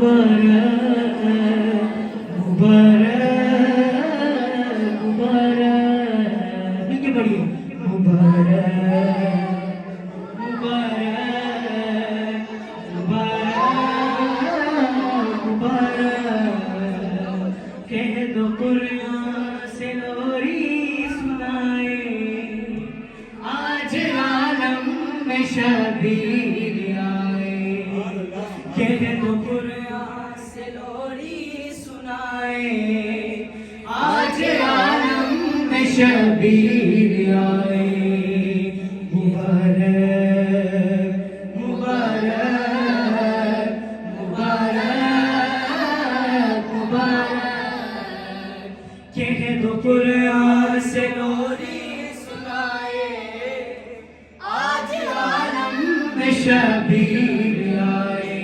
मुबारक मुबारक मुबारक मिलके पढ़िए मुबारक मुबारक मुबारक मुबारक कह दो कुरान से लोरी सुनाए आज आलम में शबीर आए कह दो कुरान से लोरी सुनाए आज आलम में शबीर आए मुबारक मुबारक मुबारक मुबारक कह दो कुरान से लोरी सुनाए आज आलम में शबीर आए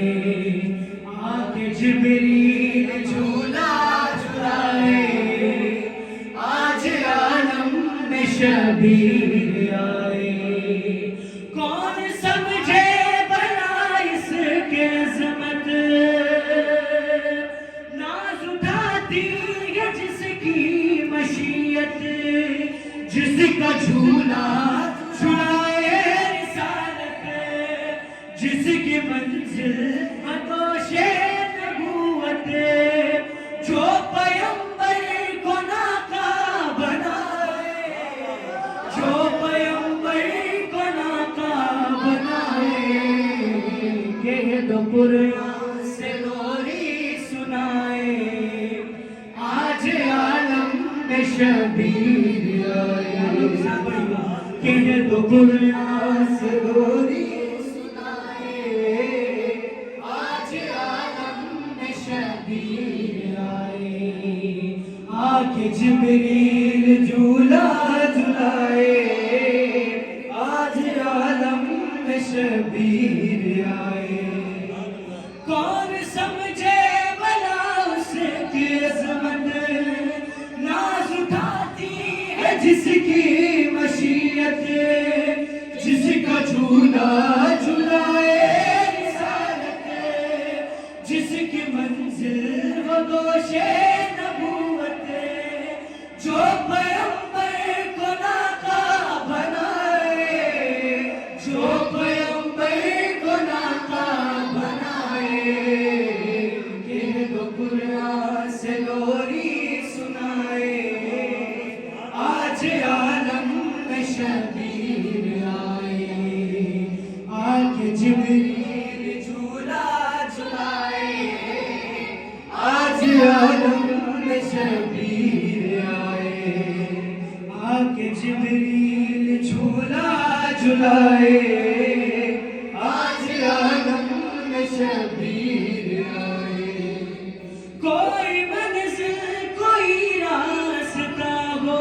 आके जिब्रील झूला झुलाए आज आलम में शबीर आए कौन समझे भला इसके अज़मत नाज उठाती है जिसकी मशीयत जिसका झूला झुलाए रिसालत जिसकी मंजिल मदोशे नबूवत जो पैगंबर को नाका बनाए जो पैगंबर को नाका बनाए कह दो कुरान से लोरी सुनाए आज आलम में शबीर आए कह दो कुरान से लोरी सुनाए आज आलम में शबीर आए आके जिब्रील झूला झुलाए आज आलम में शबीर आए कौन समझे भला उसकी अज़मत नाज उठाती है जिसकी मशीयत जिसका झूला झुलाए रिसालत जिसकी मंजिल वो दोशे नबूवत जो पैगंबर को नाका बनाए जो पैगंबर को नाका बनाए कह दो कुरान से लोरी सुनाए आज आलम में शबीर आए आके जिब्रील झूला झुलाए आज आलम में शबीर आए आके जिब्रील झूला झुलाए आज आलम में शबीर आए कोई मंजिल कोई रास्ता हो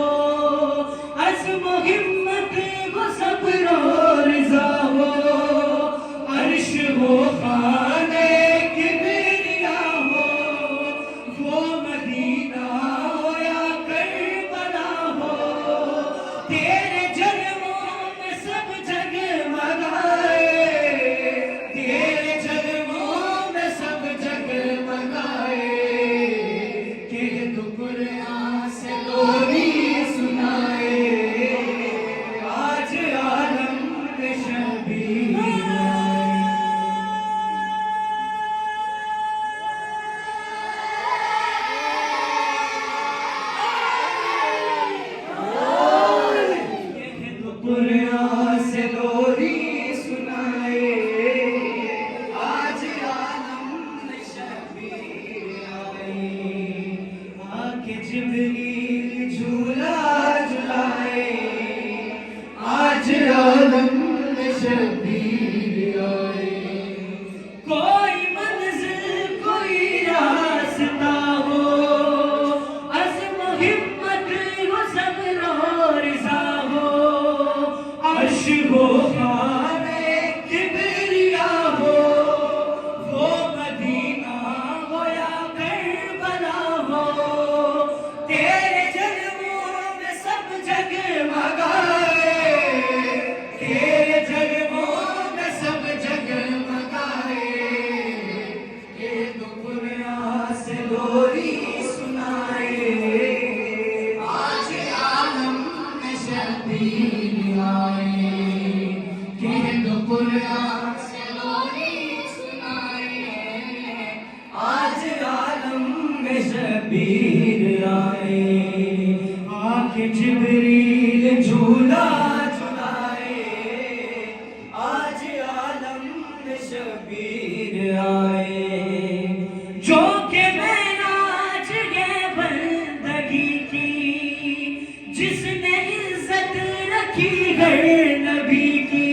अज़्म हिम्मत वो सब्र और रिज़ा हो अर्श हो खाने किबरिया हो वो मदीना हो या करबला हो तेरे जन्मों में सब जगमगाए तेरे जन्मों में सब जगमगाए कह दो कुरान से लोरी सुनाए आज आलम में शबीर कह दो कुरान से लोरी सुनाए आज आलम में शबीर आए आके जिब्रील झूला झुलाए आज आलम में शबीर आए कोई मंजिल कोई रास्ता हो अज़्म हिम्मत वो सब्र और रिज़ा हो अर्श हो खाने किबरिया हो वो मदीना हो या करबला हो शबीर आए, आके जिब्रील झूला झुलाए, आज आलम में शबीर आए। जो के महराज है बंदगी की, जिसने इज्जत रखी है नबी की,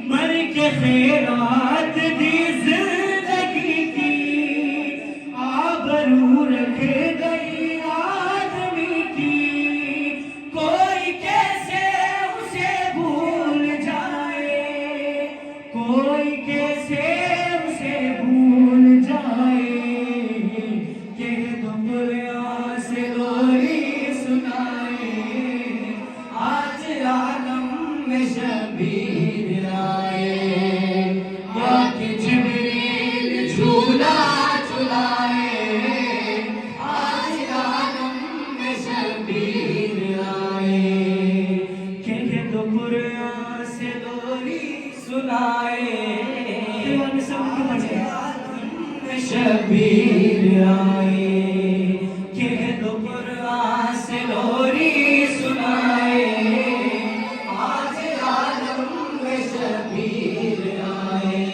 मर के खैरात दी जिंदगी की, आबरू रख गई आदमी की, कोई कैसे उसे भूल जाए, कोई कैसे उसे भूल जाए। कह दो कुरान से लोरी सुनाए, आज आलम में शबीर आए, आके जिब्रील झूला झुलाए, आज आलम में शबीर आए। कह दो कुरान से लोरी सुनाए, शबीर आए। कह दो कुरान से लोरी सुनाए, आज आलम में शबीर आए,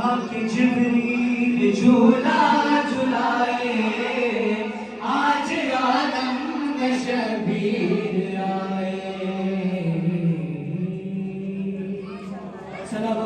आके जिब्रील झूला झुलाए, आज आलम में शबीर आए। सलाम